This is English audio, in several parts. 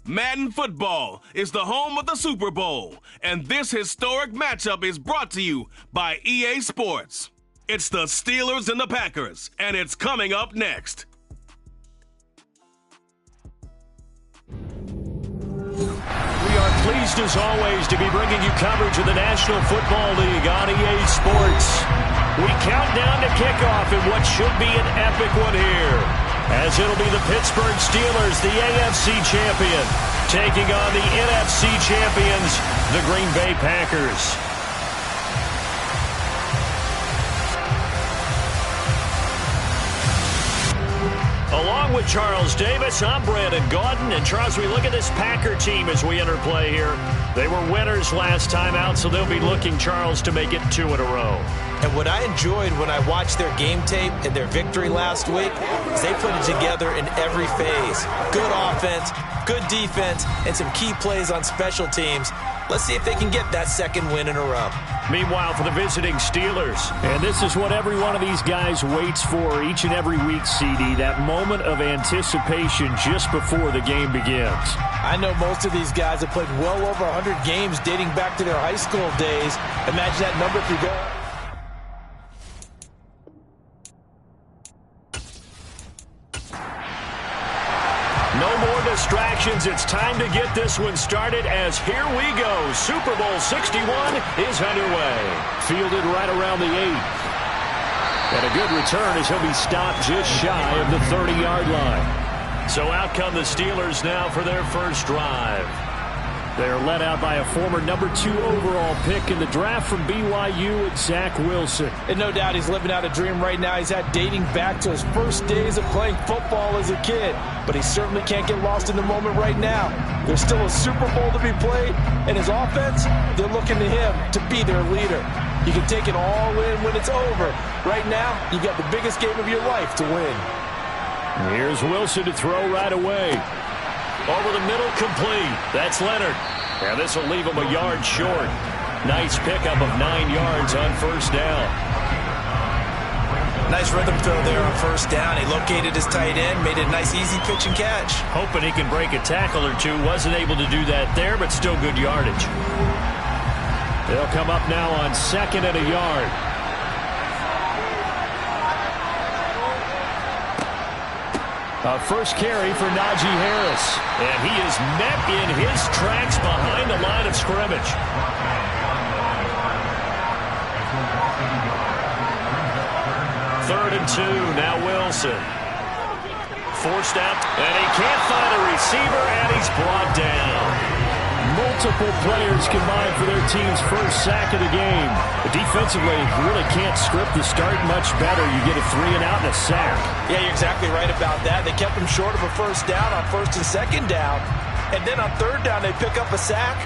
Madden football is the home of the Super Bowl, and this historic matchup is brought to you by EA Sports. It's the Steelers and the Packers, and it's coming up next. We are pleased as always to be bringing you coverage of the National Football League on EA Sports. We count down to kickoff in what should be an epic one here, as it'll be the Pittsburgh Steelers, the AFC champion, taking on the NFC champions, the Green Bay Packers. Along with Charles Davis, I'm Brandon Gaudin. And Charles, we look at this Packer team as we enter play here. They were winners last time out, so they'll be looking, Charles, to make it 2 in a row. And what I enjoyed when I watched their game tape and their victory last week is they put it together in every phase. Good offense, good defense, and some key plays on special teams. Let's see if they can get that second win in a row. Meanwhile, for the visiting Steelers, and this is what every one of these guys waits for each and every week, CD, that moment of anticipation just before the game begins. I know most of these guys have played well over 100 games dating back to their high school days. Imagine that number if you go. No more distractions. It's time to get this one started as here we go. Super Bowl 61 is underway. Fielded right around the 8. And a good return as he'll be stopped just shy of the 30-yard line. So out come the Steelers now for their first drive. They're led out by a former number 2 overall pick in the draft from BYU, Zach Wilson. And no doubt he's living out a dream right now. He's had dating back to his first days of playing football as a kid. But he certainly can't get lost in the moment right now. There's still a Super Bowl to be played, and his offense, they're looking to him to be their leader. You can take it all in when it's over. Right now, you got the biggest game of your life to win. Here's Wilson to throw right away. Over the middle, complete. That's Leonard. And this will leave him a yard short. Nice pickup of 9 yards on first down. Nice rhythm throw there on first down. He located his tight end, made it a nice easy pitch and catch. Hoping he can break a tackle or two. Wasn't able to do that there, but still good yardage. They'll come up now on 2nd and a yard. A first carry for Najee Harris. And he is met in his tracks behind the line of scrimmage. Third and 2, now Wilson. Forced out, and he can't find a receiver, and he's brought down. Multiple players combined for their team's first sack of the game. But defensively, you really can't script the start much better. You get a 3 and out and a sack. Yeah, you're exactly right about that. They kept him short of a first down on first and second down. And then on third down, they pick up a sack.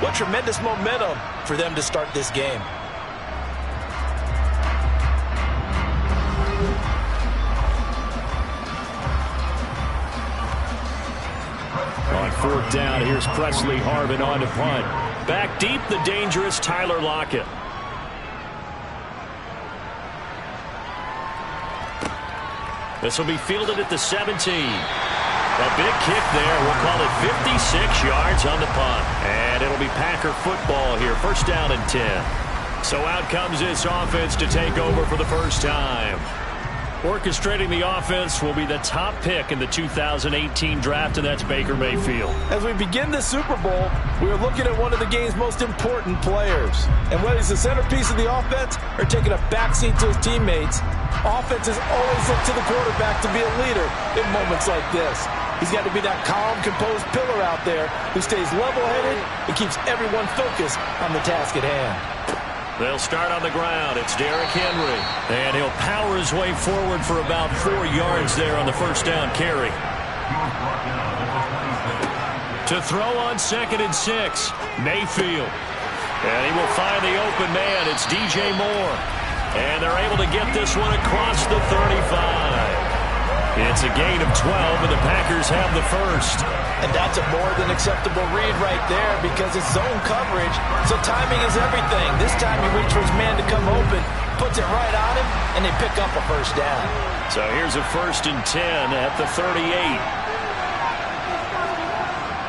What tremendous momentum for them to start this game. On 4th down, here's Presley Harvin on to punt. Back deep, the dangerous Tyler Lockett. This will be fielded at the 17. A big kick there. We'll call it 56 yards on the punt. And it'll be Packer football here. First down and 10. So out comes this offense to take over for the first time. Orchestrating the offense will be the top pick in the 2018 draft, and that's Baker Mayfield. As we begin the Super Bowl, we are looking at one of the game's most important players. And whether he's the centerpiece of the offense or taking a backseat to his teammates, offenses always look to the quarterback to be a leader in moments like this. He's got to be that calm, composed pillar out there who stays level-headed and keeps everyone focused on the task at hand. They'll start on the ground. It's Derrick Henry. And he'll power his way forward for about 4 yards there on the first down carry. To throw on 2nd and 6, Mayfield. And he will find the open man. It's DJ Moore. And they're able to get this one across the 35. It's a gain of 12, and the Packers have the first. And that's a more than acceptable read right there because it's zone coverage, so timing is everything. This time he reached for his man to come open, puts it right on him, and they pick up a first down. So here's a 1st and 10 at the 38.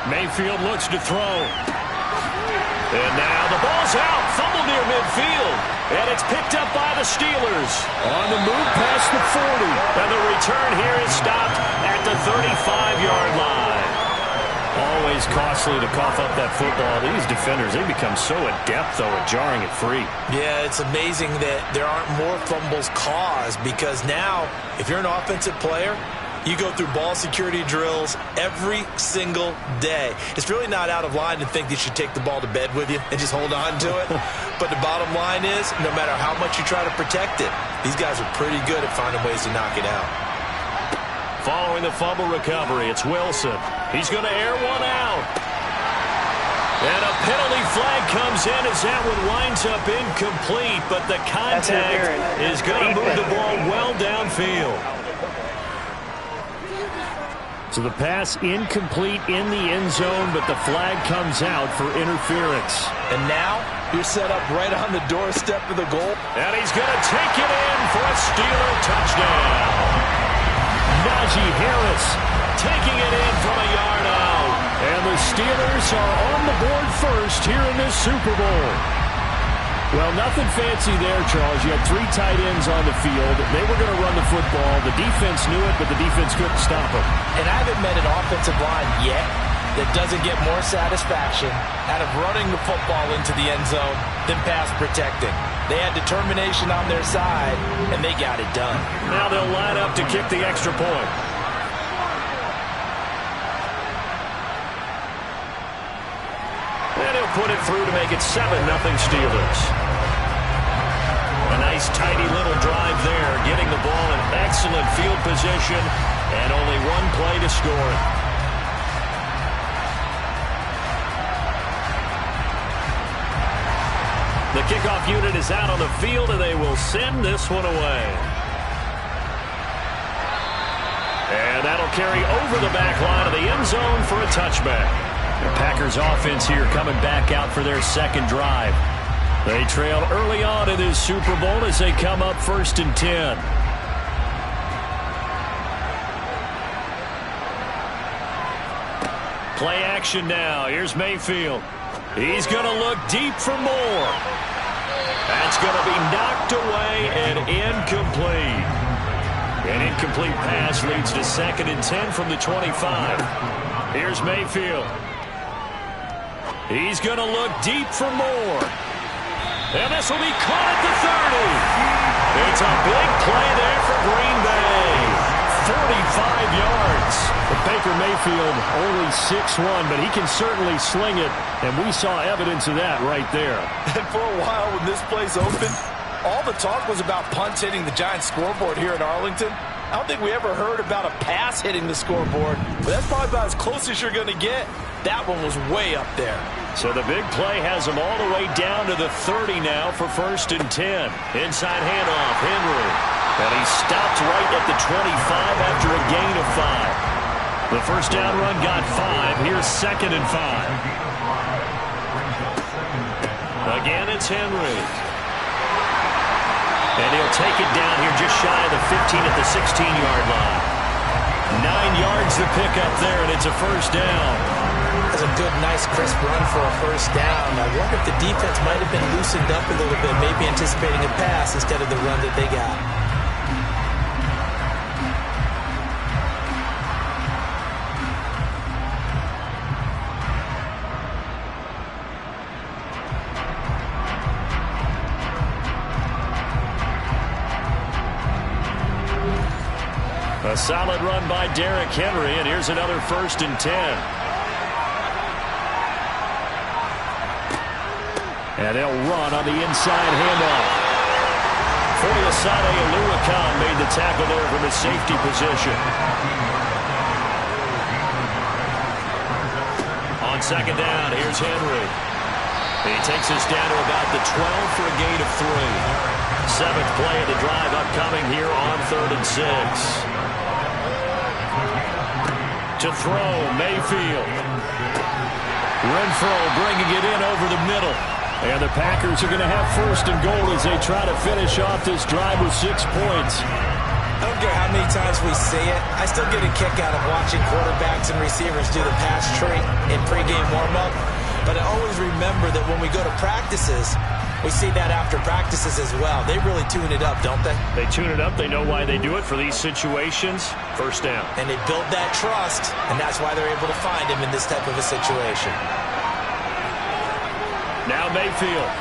Mayfield looks to throw. And now the ball's out. Fumble near midfield. And it's picked up by the Steelers. On the move past the 40. And the return here is stopped at the 35-yard line. Always costly to cough up that football. These defenders, they become so adept, though, at jarring it free. Yeah, it's amazing that there aren't more fumbles caused, because now, if you're an offensive player, you go through ball security drills every single day. It's really not out of line to think that you should take the ball to bed with you and just hold on to it. But the bottom line is, no matter how much you try to protect it, these guys are pretty good at finding ways to knock it out. Following the fumble recovery, it's Wilson. He's going to air one out. And a penalty flag comes in as that one winds up incomplete, but the contact is going to move the ball well downfield. So the pass incomplete in the end zone, but the flag comes out for interference. And now you're set up right on the doorstep of the goal. And he's going to take it in for a Steeler touchdown. Najee Harris taking it in from a yard out. And the Steelers are on the board first here in this Super Bowl. Well, nothing fancy there, Charles. You had 3 tight ends on the field. They were going to run the football. The defense knew it, but the defense couldn't stop them. And I haven't met an offensive line yet that doesn't get more satisfaction out of running the football into the end zone than pass protecting. They had determination on their side, and they got it done. Now they'll line up to kick the extra point. And he'll put it through to make it 7-0 Steelers. A nice tidy little drive there, getting the ball in excellent field position, and only one play to score it. The kickoff unit is out on the field, and they will send this one away. And that'll carry over the back line of the end zone for a touchback. The Packers offense here coming back out for their second drive. They trailed early on in this Super Bowl as they come up 1st and 10. Play action now. Here's Mayfield. He's going to look deep for more. That's going to be knocked away and incomplete. An incomplete pass leads to 2nd and 10 from the 25. Here's Mayfield. He's going to look deep for more. And this will be caught at the 30. It's a big play there for Green Bay. 45 yards. But Baker Mayfield only 6'1", but he can certainly sling it, and we saw evidence of that right there. And for a while when this place opened, all the talk was about punts hitting the Giants scoreboard here in Arlington. I don't think we ever heard about a pass hitting the scoreboard, but that's probably about as close as you're going to get. That one was way up there. So the big play has them all the way down to the 30 now for 1st and 10. Inside handoff, Henry. And he stopped right at the 25 after a gain of 5. The first down run got 5. Here's 2nd and 5. Again, it's Henry. And he'll take it down here just shy of the 15 at the 16-yard line. 9 yards to pick up there, and it's a first down. That's a good, nice, crisp run for a first down. I wonder if the defense might have been loosened up a little bit, maybe anticipating a pass instead of the run that they got. A solid run by Derrick Henry, and here's another 1st and 10. And they'll run on the inside handoff. Foyesade Oluwakan made the tackle there from his safety position. On 2nd down, here's Henry. He takes us down to about the 12 for a gain of 3. 7th play of the drive upcoming here on 3rd and 6. To throw, Mayfield. Renfro bringing it in over the middle. And the Packers are going to have 1st and goal as they try to finish off this drive with 6 points. I don't care how many times we see it. I still get a kick out of watching quarterbacks and receivers do the pass tree in pregame warm-up. But I always remember that when we go to practices, we see that after practices as well. They really tune it up, don't they? They tune it up. They know why they do it for these situations. First down. And they build that trust, and that's why they're able to find him in this type of a situation. Now Mayfield.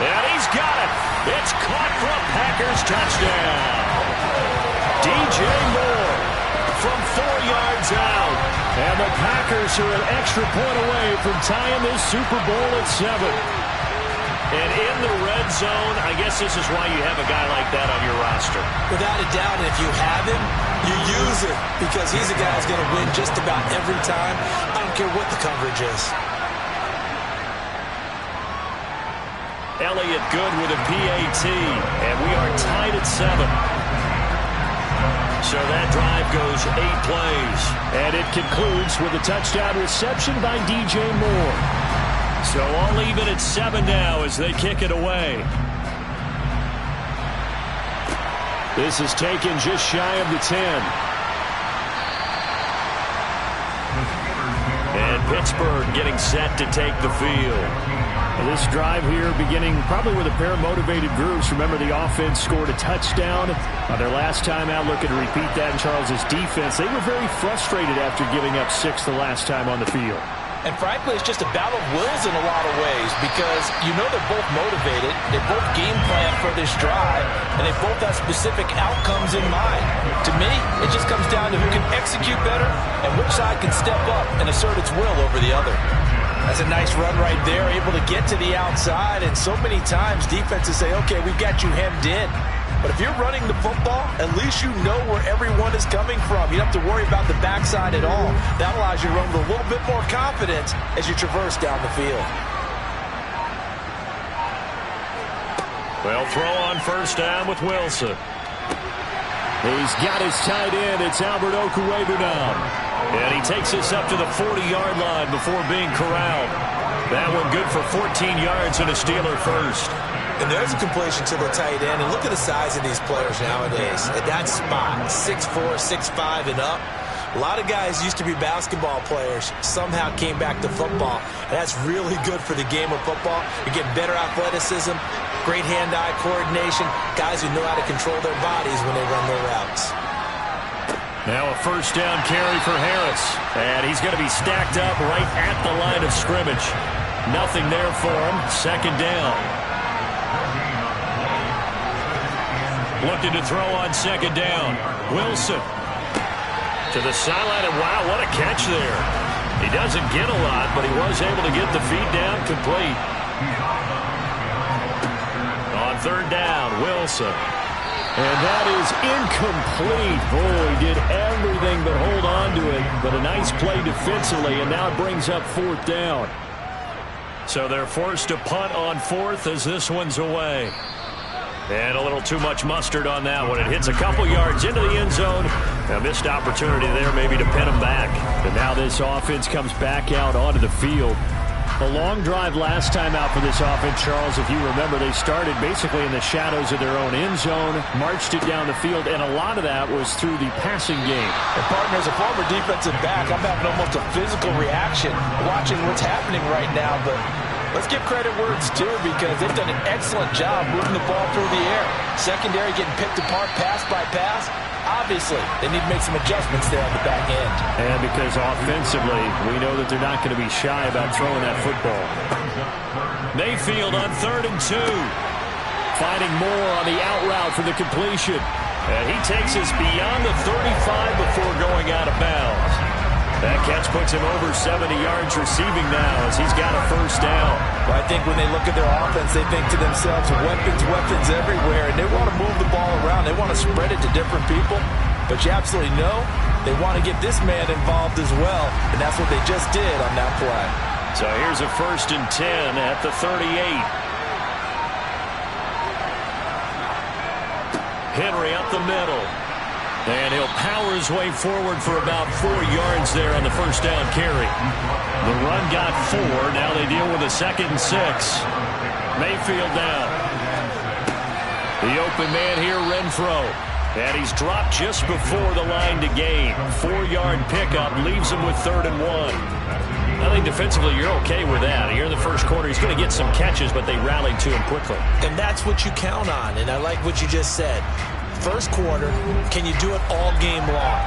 And he's got it. It's caught for a Packers touchdown. DJ Moore from 4 yards out. And the Packers are an extra point away from tying this Super Bowl at 7. And in the red zone, I guess this is why you have a guy like that on your roster. Without a doubt, and if you have him, you use it because he's a guy who's going to win just about every time. I don't care what the coverage is. Elliott good with a PAT, and we are tied at 7. So that drive goes 8 plays. And it concludes with a touchdown reception by DJ Moore. So all even at 7 now as they kick it away. This is taken just shy of the 10. And Pittsburgh getting set to take the field. This drive here beginning probably with a pair of motivated groups. Remember, the offense scored a touchdown on their last time out. Looking to repeat that in Charles's defense. They were very frustrated after giving up 6 the last time on the field. And frankly, it's just a battle of wills in a lot of ways because you know they're both motivated. They both game plan for this drive, and they both have specific outcomes in mind. To me, it just comes down to who can execute better and which side can step up and assert its will over the other. That's a nice run right there, able to get to the outside, and so many times defenses say, okay, we've got you hemmed in. But if you're running the football, at least you know where everyone is coming from. You don't have to worry about the backside at all. That allows you to run with a little bit more confidence as you traverse down the field. Well, throw on first down with Wilson. He's got his tight end. It's Albert Okwuegbunam. And he takes us up to the 40-yard line before being corralled. That one good for 14 yards and a Steeler first. And there's a completion to the tight end. And look at the size of these players nowadays. At that spot, 6'4", 6'5", and up. A lot of guys used to be basketball players, somehow came back to football. And that's really good for the game of football. You get better athleticism, great hand-eye coordination, guys who know how to control their bodies when they run their routes. Now a first down carry for Harris. And he's going to be stacked up right at the line of scrimmage. Nothing there for him. Second down. Looking to throw on second down. Wilson to the sideline, and wow, what a catch there. He doesn't get a lot, but he was able to get the feed down complete. On third down, Wilson. And that is incomplete. Boy, he did everything but hold on to it. But a nice play defensively, and now it brings up fourth down. So they're forced to punt on fourth as this one's away. And a little too much mustard on that one. It hits a couple yards into the end zone. A missed opportunity there maybe to pin them back. And now this offense comes back out onto the field. A long drive last time out for this offense, Charles. If you remember, they started basically in the shadows of their own end zone, marched it down the field, and a lot of that was through the passing game. And partner, as a former defensive back, I'm having almost a physical reaction watching what's happening right now. But let's give credit where it's due because they've done an excellent job moving the ball through the air. Secondary getting picked apart pass by pass. Obviously, they need to make some adjustments there on the back end. And because offensively, we know that they're not going to be shy about throwing that football. Mayfield on 3rd and 2. Finding Moore on the out route for the completion. And he takes us beyond the 35 before going out of bounds. That catch puts him over 70 yards receiving now as he's got a first down. Well, I think when they look at their offense, they think to themselves, weapons everywhere, and they want to move the ball around. They want to spread it to different people. But you absolutely know they want to get this man involved as well, and that's what they just did on that play. So here's a 1st and 10 at the 38. Henry up the middle. And he'll power his way forward for about 4 yards there on the first down carry. The run got 4. Now they deal with a 2nd and 6. Mayfield down. The open man here, Renfro. And he's dropped just before the line to gain. 4-yard pickup leaves him with 3rd and 1. I think defensively you're okay with that. Here in the first quarter, he's going to get some catches, but they rallied to him quickly. And that's what you count on, and I like what you just said. First quarter, can you do it all game long?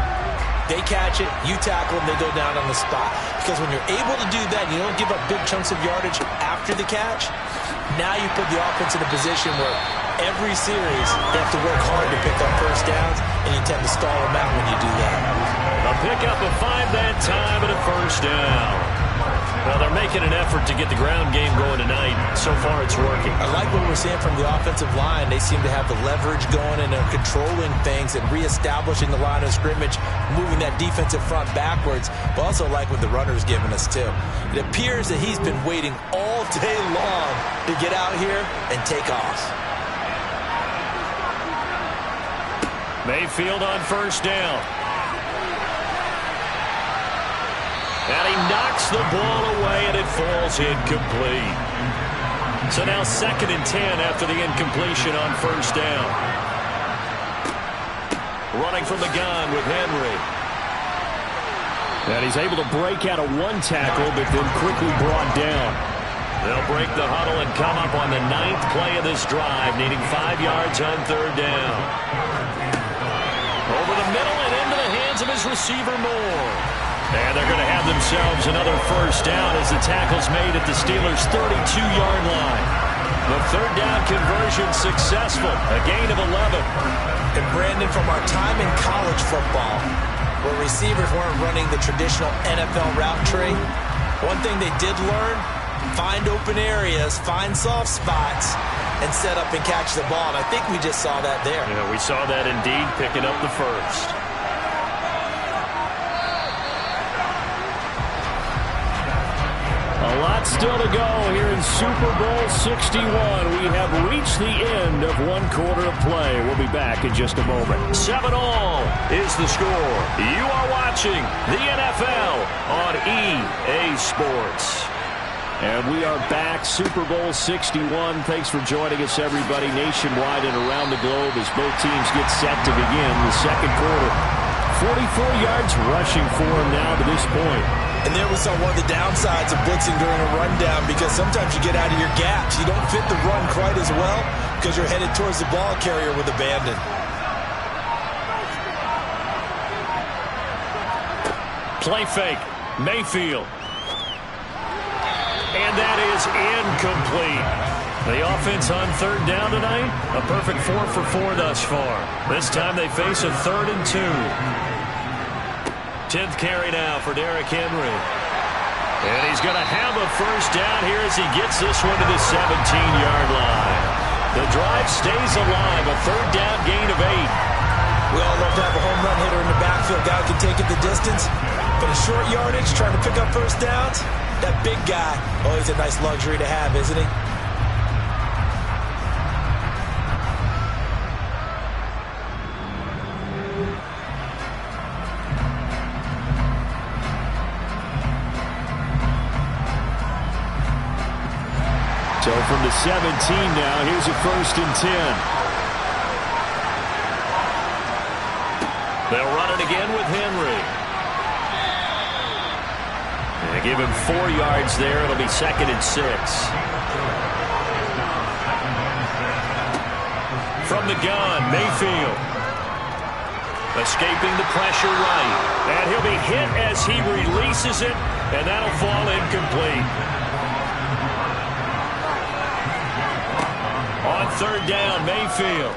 They catch it, you tackle them, they go down on the spot. Because when you're able to do that, you don't give up big chunks of yardage after the catch, now you put the offense in a position where every series they have to work hard to pick up first downs, and you tend to stall them out when you do that. A pickup of 5 that time and a first down. Well, they're making an effort to get the ground game going tonight. So far, it's working. I like what we're seeing from the offensive line. They seem to have the leverage going and they're controlling things and reestablishing the line of scrimmage, moving that defensive front backwards. But also like what the runner's giving us, too. It appears that he's been waiting all day long to get out here and take off. Mayfield on first down. And he knocks the ball away, and it falls incomplete. So now 2nd and 10 after the incompletion on first down. Running from the gun with Henry. And he's able to break out of 1 tackle, but then quickly brought down. They'll break the huddle and come up on the 9th play of this drive, needing 5 yards on 3rd down. Over the middle and into the hands of his receiver, Moore. And they're going to have themselves another first down as the tackle's made at the Steelers' 32-yard line. The 3rd down conversion successful, a gain of 11. And Brandon, from our time in college football, where receivers weren't running the traditional NFL route tree, one thing they did learn, find open areas, find soft spots, and set up and catch the ball. And I think we just saw that there. Yeah, we saw that indeed, picking up the first. A lot still to go here in Super Bowl 61. We have reached the end of 1 quarter of play. We'll be back in just a moment. 7-all is the score. You are watching the NFL on EA Sports. And we are back, Super Bowl 61. Thanks for joining us, everybody, nationwide and around the globe as both teams get set to begin the second quarter. 44 yards rushing for him now to this point. And there we saw one of the downsides of blitzing during a rundown, because sometimes you get out of your gaps. You don't fit the run quite as well because you're headed towards the ball carrier with abandon. Play fake. Mayfield. And that is incomplete. The offense on 3rd down tonight, a perfect 4 for 4 thus far. This time they face a 3rd and 2. 10th carry now for Derrick Henry. And he's going to have a first down here as he gets this one to the 17-yard line. The drive stays alive, a 3rd down gain of 8. We all love to have a home run hitter in the backfield. Guy who can take it the distance. But a short yardage, trying to pick up first downs, that big guy, oh, he's a nice luxury to have, isn't he? So from the 17 now, here's a 1st and 10. They'll run it again with Henry. And they give him 4 yards there. It'll be 2nd and 6. From the gun, Mayfield. Escaping the pressure right. And he'll be hit as he releases it, and that'll fall incomplete. On 3rd down, Mayfield.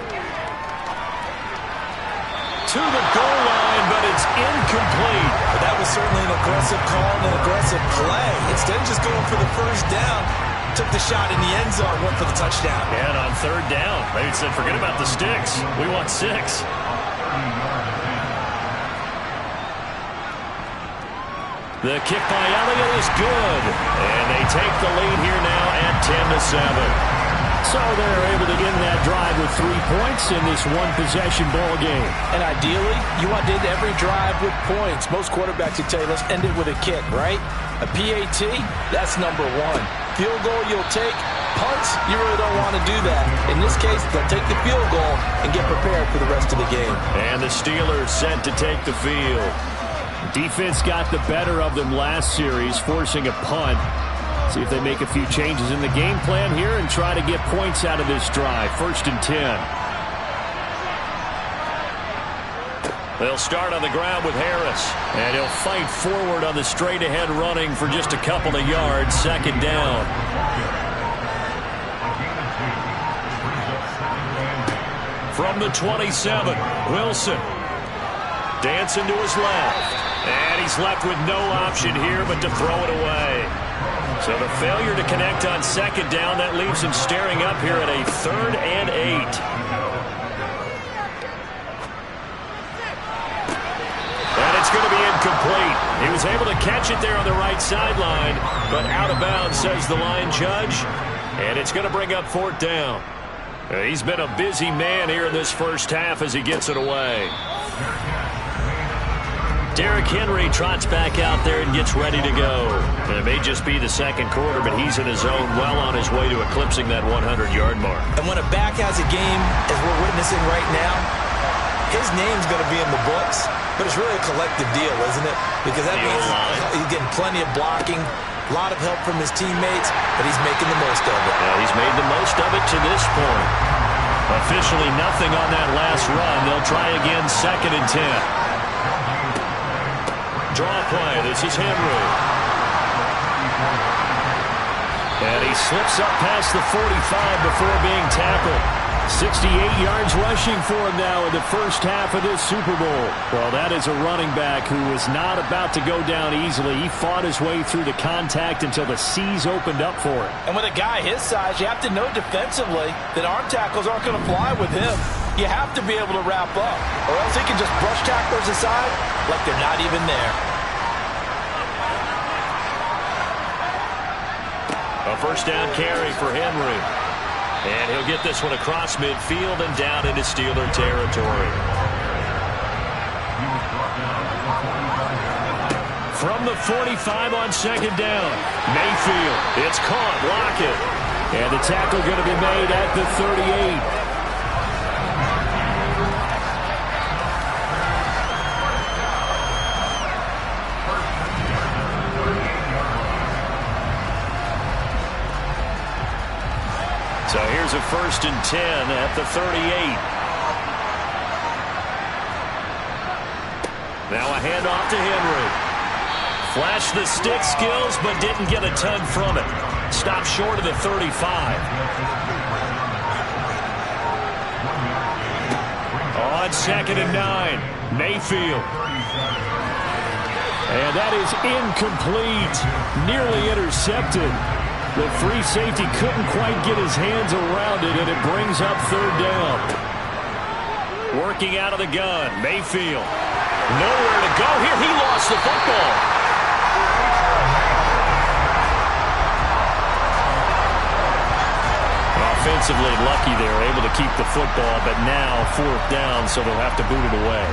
To the goal line, but it's incomplete. That was certainly an aggressive call and an aggressive play. Instead of just going for the first down, took the shot in the end zone, went for the touchdown. And on 3rd down, they said, forget about the sticks. We want 6. The kick by Elliott is good. And they take the lead here now at 10-7. So they're able to end that drive with 3 points in this one-possession ball game. And ideally, you want to end every drive with points. Most quarterbacks would tell you, let's end it with a kick, right? A PAT, that's number 1. field goal you'll take. Punts, you really don't want to do that. In this case, they'll take the field goal and get prepared for the rest of the game. And the Steelers set to take the field. Defense got the better of them last series, forcing a punt. See if they make a few changes in the game plan here and try to get points out of this drive. 1st and 10. They'll start on the ground with Harris. And he'll fight forward on the straight-ahead running for just a couple of yards. 2nd down. From the 27, Wilson. Dancing to his left. And he's left with no option here but to throw it away. So the failure to connect on 2nd down, that leaves him staring up here at a 3rd and 8. And it's going to be incomplete. He was able to catch it there on the right sideline, but out of bounds, says the line judge. And it's going to bring up 4th down. He's been a busy man here in this first half as he gets it away. Derrick Henry trots back out there and gets ready to go. And it may just be the 2nd quarter, but he's in his zone, well on his way to eclipsing that 100-yard mark. And when a back has a game, as we're witnessing right now, his name's going to be in the books, but it's really a collective deal, isn't it? Because that means he's getting plenty of blocking, a lot of help from his teammates, but he's making the most of it. Yeah, he's made the most of it to this point. Officially nothing on that last run. They'll try again, 2nd and 10. Draw play. This is Henry. And he slips up past the 45 before being tackled. 68 yards rushing for him now in the first half of this Super Bowl. Well, that is a running back who was not about to go down easily. He fought his way through the contact until the seas opened up for him. And with a guy his size, you have to know defensively that arm tackles aren't going to fly with him. You have to be able to wrap up, or else he can just brush tacklers aside like they're not even there. A 1st down carry for Henry. And he'll get this one across midfield and down into Steeler territory. From the 45 on 2nd down, Mayfield. It's caught, Lockett. And the tackle going to be made at the 38. So here's a 1st and 10 at the 38. Now a handoff to Henry. Flashed the stick skills, but didn't get a ton from it. Stopped short of the 35. On 2nd and 9, Mayfield. And that is incomplete. Nearly intercepted. The free safety couldn't quite get his hands around it, and it brings up 3rd down. Working out of the gun, Mayfield. Nowhere to go here. He lost the football. Offensively lucky they were able to keep the football, but now 4th down, so they'll have to boot it away.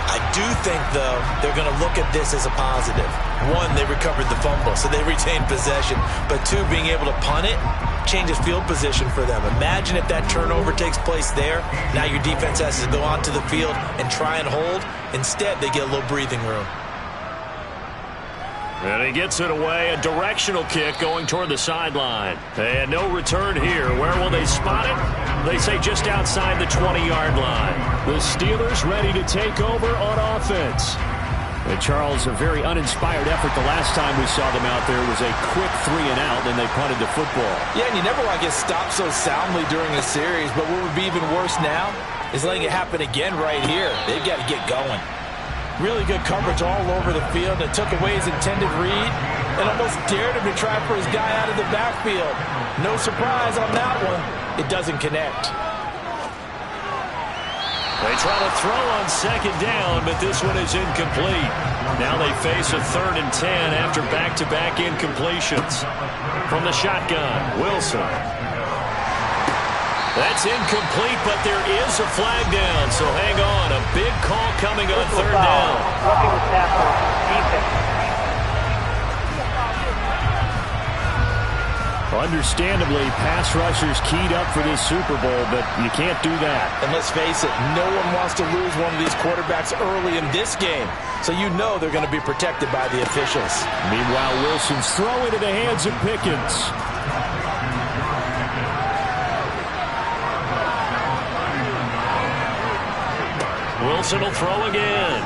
I do think, though, they're going to look at this as a positive. 1, they recovered the fumble, so they retained possession. But 2, being able to punt it changes field position for them. Imagine if that turnover takes place there. Now your defense has to go onto the field and try and hold. Instead, they get a little breathing room. And he gets it away. A directional kick going toward the sideline. And no return here. Where will they spot it? They say just outside the 20-yard line. The Steelers ready to take over on offense. And Charles, a very uninspired effort. The last time we saw them out there was a quick 3 and out, and they punted the football. Yeah, and you never want to get stopped so soundly during a series, but what would be even worse now is letting it happen again right here. They've got to get going. Really good coverage all over the field. It took away his intended read and almost dared him to try for his guy out of the backfield. No surprise on that one. It doesn't connect. They try to throw on 2nd down, but this one is incomplete. Now they face a 3rd and 10 after back-to-back incompletions. From the shotgun, Wilson. That's incomplete, but there is a flag down, so hang on. A big call coming on 3rd down. Roughing the tackle, defense. Understandably, pass rushers keyed up for this Super Bowl, but you can't do that. And let's face it, no one wants to lose one of these quarterbacks early in this game. So you know they're going to be protected by the officials. Meanwhile, Wilson's throw into the hands of Pickens. Wilson will throw again.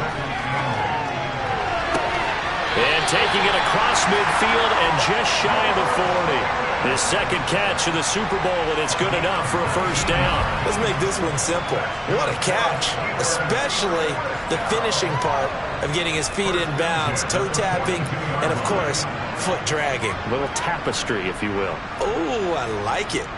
And taking it across midfield and just shy of the 40. His second catch of the Super Bowl, and it's good enough for a first down. Let's make this one simple. What a catch, especially the finishing part of getting his feet in bounds, toe tapping, and of course, foot dragging. A little tapestry, if you will. Oh, I like it.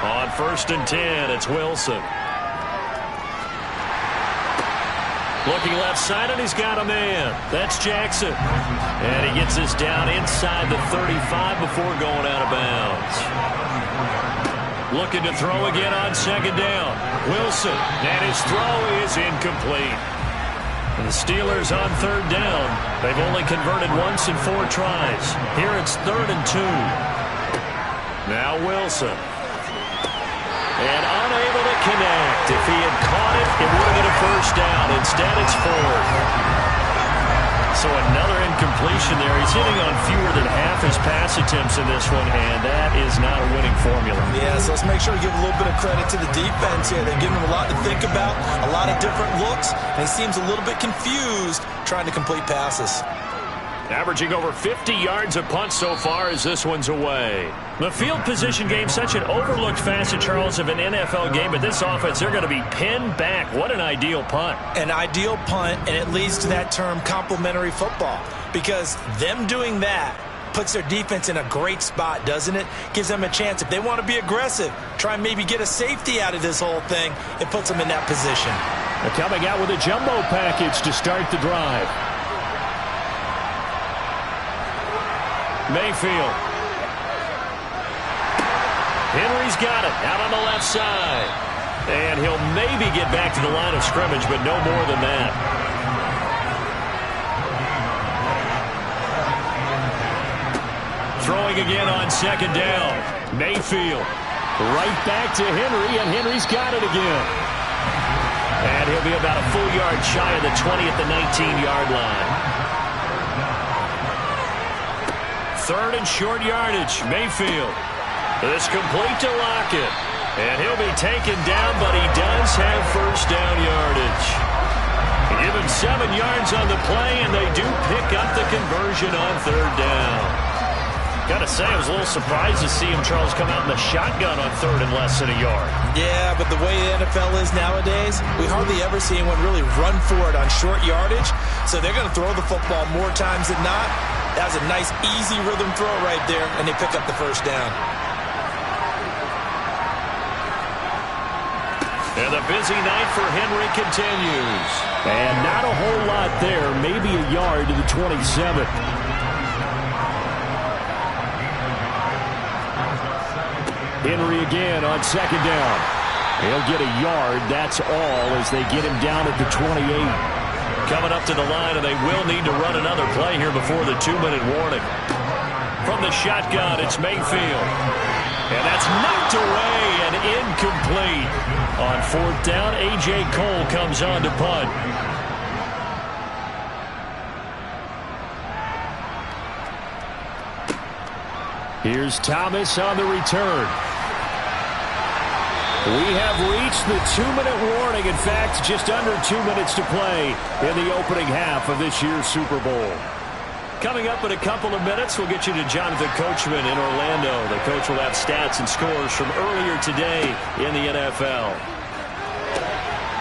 On 1st and 10, it's Wilson. Looking left side, and he's got a man. That's Jackson. And he gets this down inside the 35 before going out of bounds. Looking to throw again on 2nd down. Wilson, and his throw is incomplete. And the Steelers on 3rd down. They've only converted once in 4 tries. Here it's 3rd and 2. Now Wilson. And unable to connect. If he had caught it, it would have been a first down. Instead, it's 4th. So another incompletion there. He's hitting on fewer than half his pass attempts in this one, and that is not a winning formula. Yeah, so let's make sure we give a little bit of credit to the defense here. They're giving him a lot to think about, a lot of different looks, and he seems a little bit confused trying to complete passes. Averaging over 50 yards a punt so far as this one's away. The field position game, such an overlooked facet, Charles, of an NFL game, but this offense, they're going to be pinned back. What an ideal punt. An ideal punt, and it leads to that term complementary football, because them doing that puts their defense in a great spot, doesn't it? Gives them a chance. If they want to be aggressive, try and maybe get a safety out of this whole thing, it puts them in that position. They're coming out with a jumbo package to start the drive. Mayfield. Henry's got it out on the left side. And he'll maybe get back to the line of scrimmage, but no more than that. Throwing again on 2nd down. Mayfield. Right back to Henry, and Henry's got it again. And he'll be about a full yard shy of the 20 at the 19-yard line. 3rd and short yardage. Mayfield. This complete to Lockett. And he'll be taken down, but he does have first down yardage. Give him 7 yards on the play, and they do pick up the conversion on 3rd down. Got to say, I was a little surprised to see him, Charles, come out in the shotgun on 3rd and less than a yard. Yeah, but the way the NFL is nowadays, we hardly ever see anyone really run for it on short yardage. So they're going to throw the football more times than not. That was a nice, easy rhythm throw right there, and they pick up the first down. And the busy night for Henry continues. And not a whole lot there, maybe a yard to the 27. Henry again on 2nd down. He'll get a yard, that's all, as they get him down at the 28. Coming up to the line, and they will need to run another play here before the 2-minute warning. From the shotgun, it's Mayfield. And that's knocked away and incomplete. On 4th down, A.J. Cole comes on to punt. Here's Thomas on the return. We have reached the 2-minute warning. In fact, just under 2 minutes to play in the opening half of this year's Super Bowl. Coming up in a couple of minutes, we'll get you to Jonathan Coachman in Orlando. The coach will have stats and scores from earlier today in the NFL.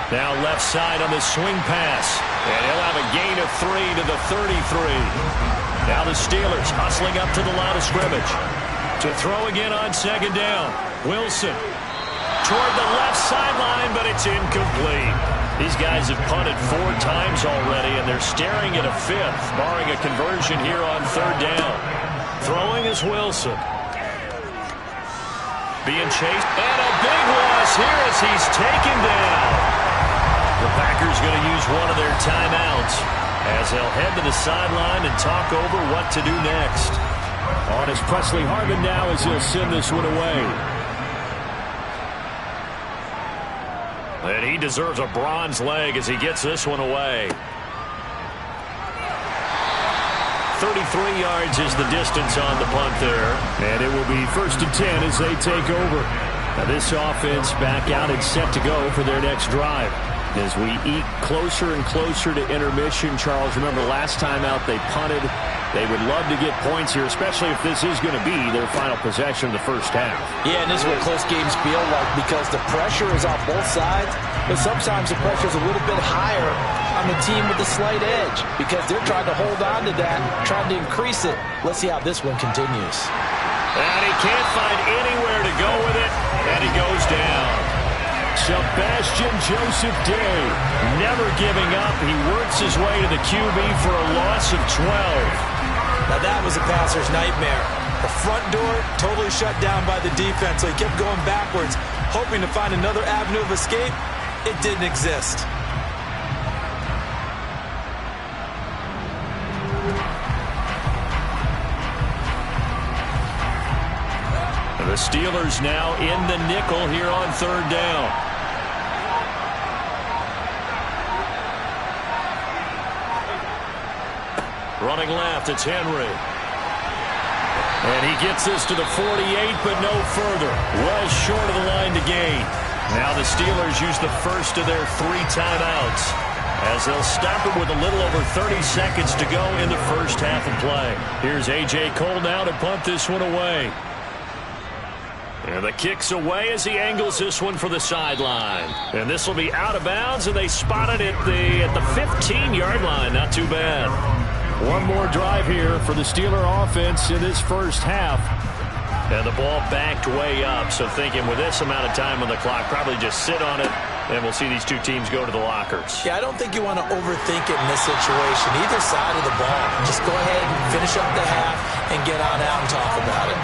Now left side on the swing pass. And he'll have a gain of 3 to the 33. Now the Steelers hustling up to the line of scrimmage. To throw again on 2nd down. Wilson. Toward the left sideline, but it's incomplete. These guys have punted 4 times already, and they're staring at a 5th, barring a conversion here on 3rd down. Throwing is Wilson. being chased. And a big loss here as he's taken down. The Packers going to use one of their timeouts as they'll head to the sideline and talk over what to do next. On is Presley Harvin now as he'll send this one away. And he deserves a bronze leg as he gets this one away. 33 yards is the distance on the punt there. And it will be 1st and 10 as they take over. Now this offense back out and set to go for their next drive. As we eat closer and closer to intermission, Charles, remember last time out they punted. They would love to get points here, especially if this is going to be their final possession of the first half. Yeah, and this is what close games feel like because the pressure is on both sides, but sometimes the pressure is a little bit higher on the team with the slight edge because they're trying to hold on to that, trying to increase it. Let's see how this one continues. And he can't find anywhere to go with it, and he goes down. Sebastian Joseph Day never giving up. He works his way to the QB for a loss of 12. Now that was a passer's nightmare. The front door totally shut down by the defense, so he kept going backwards, hoping to find another avenue of escape. It didn't exist. The Steelers now in the nickel here on 3rd down. Running left, it's Henry. And he gets this to the 48, but no further. Well short of the line to gain. Now the Steelers use the first of their 3 timeouts as they'll stop it with a little over 30 seconds to go in the first half of play. Here's A.J. Cole now to punt this one away. And the kick's away as he angles this one for the sideline. And this will be out of bounds, and they spotted it at the 15-yard line. Not too bad. One more drive here for the Steeler offense in this first half. And the ball backed way up, so thinking with this amount of time on the clock, probably just sit on it, and we'll see these two teams go to the lockers. Yeah, I don't think you want to overthink it in this situation, either side of the ball. Just go ahead and finish up the half and get on out and talk about it.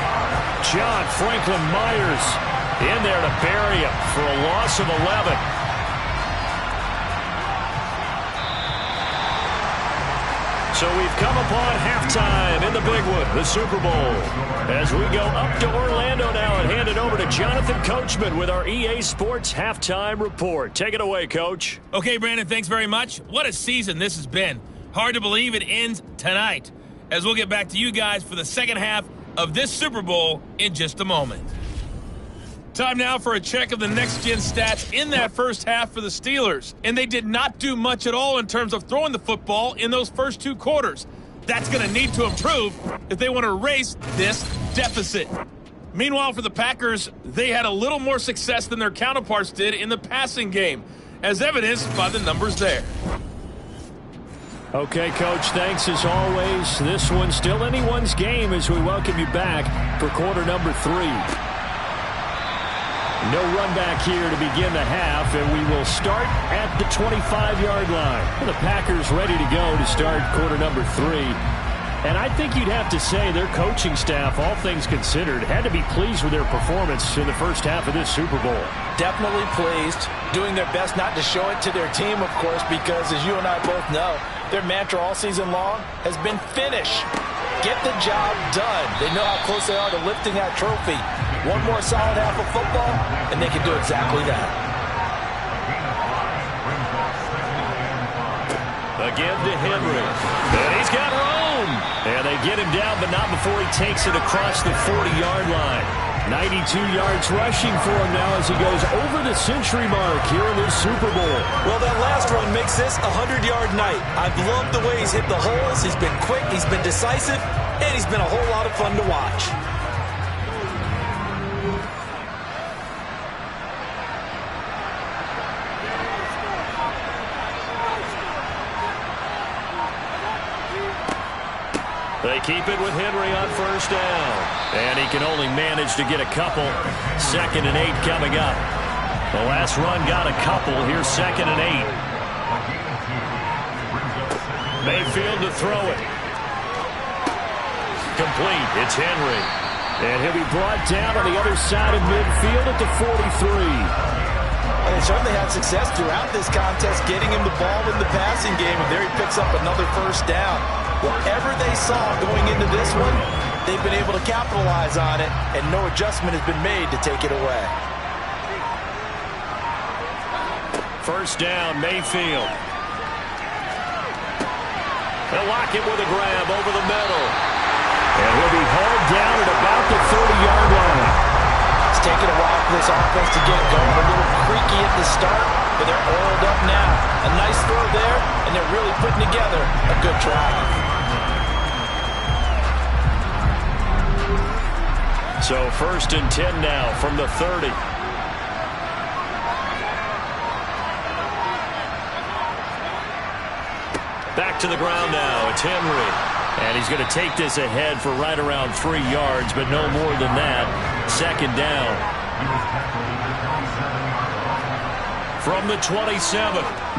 John Franklin Myers in there to bury him for a loss of 11. So we've come upon halftime in the big one, the Super Bowl. As we go up to Orlando now and hand it over to Jonathan Coachman with our EA Sports Halftime Report. Take it away, Coach. Okay, Brandon, thanks very much. What a season this has been. Hard to believe it ends tonight. As we'll get back to you guys for the second half of this Super Bowl in just a moment. Time now for a check of the next-gen stats in that first half for the Steelers. And they did not do much at all in terms of throwing the football in those first 2 quarters. That's going to need to improve if they want to erase this deficit. Meanwhile, for the Packers, they had a little more success than their counterparts did in the passing game, as evidenced by the numbers there. Okay, Coach, thanks as always. This one's still anyone's game as we welcome you back for quarter number 3. No run back here to begin the half, and we will start at the 25-yard line. The Packers ready to go to start quarter number 3. And I think you'd have to say their coaching staff, all things considered, had to be pleased with their performance in the first half of this Super Bowl. Definitely pleased, doing their best not to show it to their team, of course, because as you and I both know, their mantra all season long has been finish. Get the job done. They know how close they are to lifting that trophy. One more solid half of football, and they can do exactly that. Again to Henry. And he's got room. And they get him down, but not before he takes it across the 40-yard line. 92 yards rushing for him now as he goes over the century mark here in this Super Bowl. Well, that last run makes this a 100-yard night. I've loved the way he's hit the holes. He's been quick, he's been decisive, and he's been a whole lot of fun to watch. They keep it with Henry on first down. And he can only manage to get a couple. 2nd and 8 coming up. The last run got a couple. Here's 2nd and 8. Mayfield to throw it. Complete. It's Henry. And he'll be brought down on the other side of midfield at the 43. Well, they certainly had success throughout this contest getting him the ball in the passing game, and there he picks up another first down. Whatever they saw going into this one, they've been able to capitalize on it, and no adjustment has been made to take it away. First down, Mayfield. They'll lock it with a grab over the middle. And he'll be hauled down at about the 30-yard line. It's taken a while for this offense to get going. A little creaky at the start, but they're oiled up now. A nice throw there, and they're really putting together a good drive. So first and 10 now from the 30. Back to the ground now. It's Henry. And he's going to take this ahead for right around 3 yards, but no more than that. Second down. From the 27,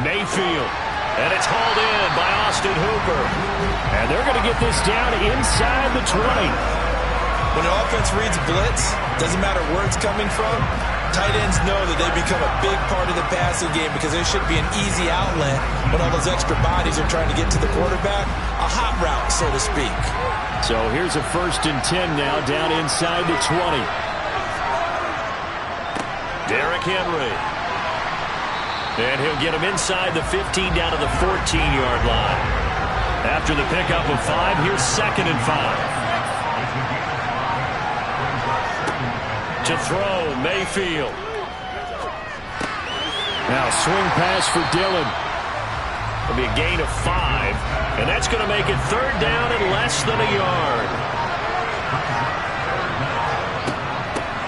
Mayfield. And it's hauled in by Austin Hooper. And they're going to get this down inside the 20. When an offense reads blitz, doesn't matter where it's coming from, tight ends know that they become a big part of the passing game because there should be an easy outlet when all those extra bodies are trying to get to the quarterback. A hot route, so to speak. So here's a first and 10 now down inside the 20. Derrick Henry. And he'll get him inside the 15 down to the 14-yard line. After the pickup of 5, here's second and 5. To throw, Mayfield. Now swing pass for Dillon. It'll be a gain of 5, and that's going to make it third down and less than a yard.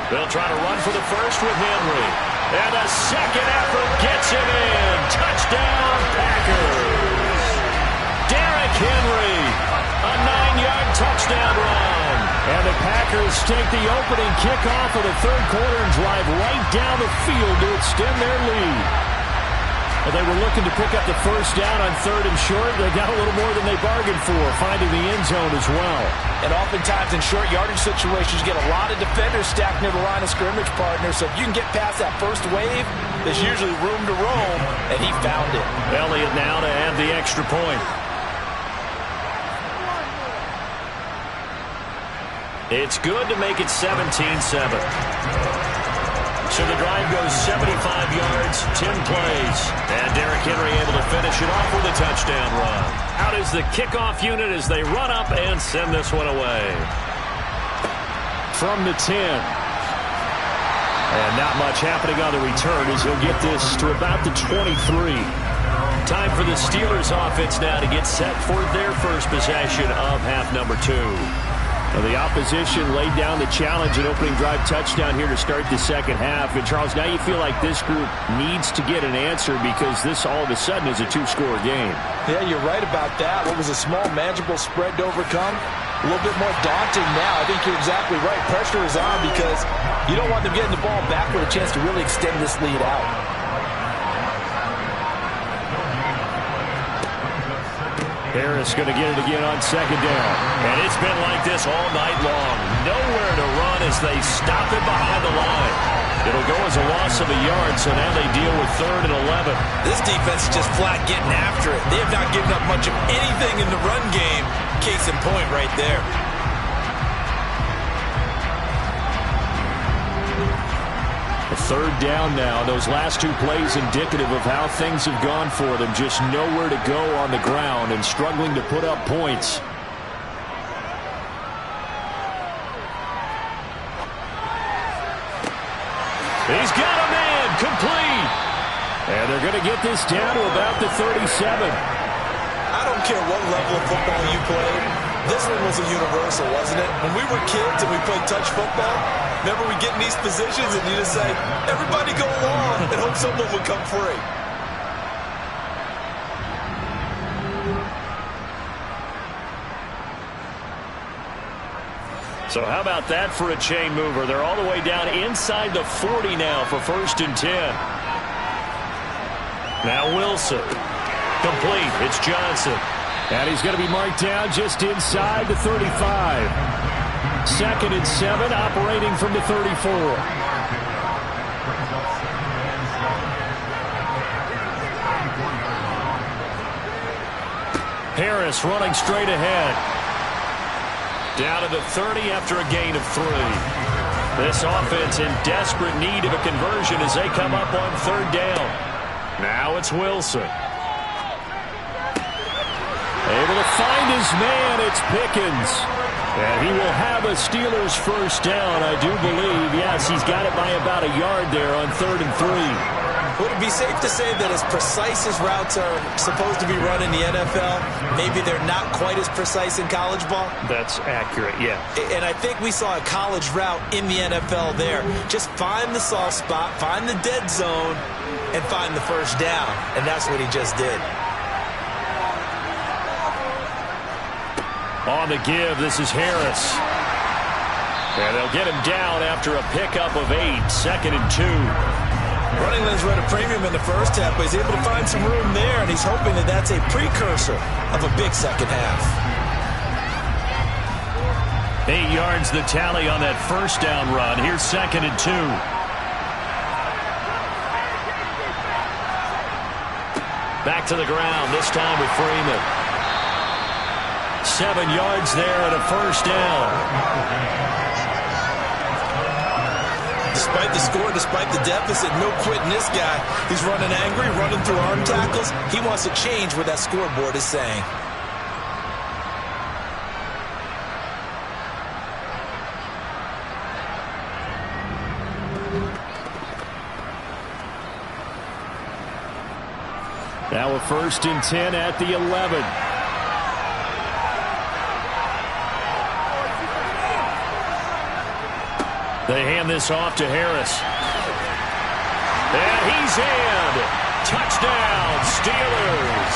They'll try to run for the first with Henry. And a second effort gets him in. Touchdown, Packers. Derrick Henry, a 9-yard touchdown run. And the Packers take the opening kickoff of the third quarter and drive right down the field to extend their lead. Well, they were looking to pick up the first down on third and short. They got a little more than they bargained for, finding the end zone as well. And oftentimes in short yardage situations, you get a lot of defenders stacked near the line of scrimmage, partner. So if you can get past that first wave, there's usually room to roam, and he found it. Elliott now to add the extra point. It's good to make it 17-7. So the drive goes 75 yards, 10 plays. And Derrick Henry able to finish it off with a touchdown run. Out is the kickoff unit as they run up and send this one away. From the 10. And not much happening on the return as he'll get this to about the 23. Time for the Steelers offense now to get set for their first possession of half number 2. Well, the opposition laid down the challenge and opening drive touchdown here to start the second half. And, Charles, now you feel like this group needs to get an answer because this all of a sudden is a 2-score game. Yeah, you're right about that. What was a small, manageable spread to overcome? A little bit more daunting now. I think you're exactly right. Pressure is on because you don't want them getting the ball back with a chance to really extend this lead out. Harris going to get it again on second down. And it's been like this all night long. Nowhere to run as they stop it behind the line. It'll go as a loss of a yard, so now they deal with third and 11. This defense is just flat getting after it. They have not given up much of anything in the run game. Case in point right there. A third down now. Those last 2 plays indicative of how things have gone for them. Just nowhere to go on the ground and struggling to put up points. He's got him in. Complete. And they're going to get this down to about the 37. I don't care what level of football you played. This one was a universal, wasn't it? When we were kids and we played touch football, remember we get in these positions and you just say, everybody go along and hope someone would come free. So how about that for a chain mover? They're all the way down inside the 40 now for first and 10. Now Wilson. Complete. It's Johnson. And he's going to be marked down just inside the 35. 2nd and 7, operating from the 34. Harris running straight ahead. Down to the 30 after a gain of 3. This offense in desperate need of a conversion as they come up on 3rd down. Now it's Wilson. Able to find his man. It's Pickens. And he will have a Steelers first down, I do believe. Yes, he's got it by about a yard there on 3rd and 3. Would it be safe to say that as precise as routes are supposed to be run in the NFL, maybe they're not quite as precise in college ball? That's accurate, yeah. And I think we saw a college route in the NFL there. Just find the soft spot, find the dead zone, and find the first down. And that's what he just did. On the give, this is Harris. And they'll get him down after a pickup of 8, 2nd and 2. Running lanes run a premium in the first half, but he's able to find some room there, and he's hoping that that's a precursor of a big second half. 8 yards the tally on that first down run. Here's 2nd and 2. Back to the ground, this time with Freeman. 7 yards there and a first down. Despite the score, despite the deficit, no quitting this guy. He's running angry, running through arm tackles. He wants to change what that scoreboard is saying. Now a 1st and 10 at the 11. They hand this off to Harris. And he's in. Touchdown, Steelers.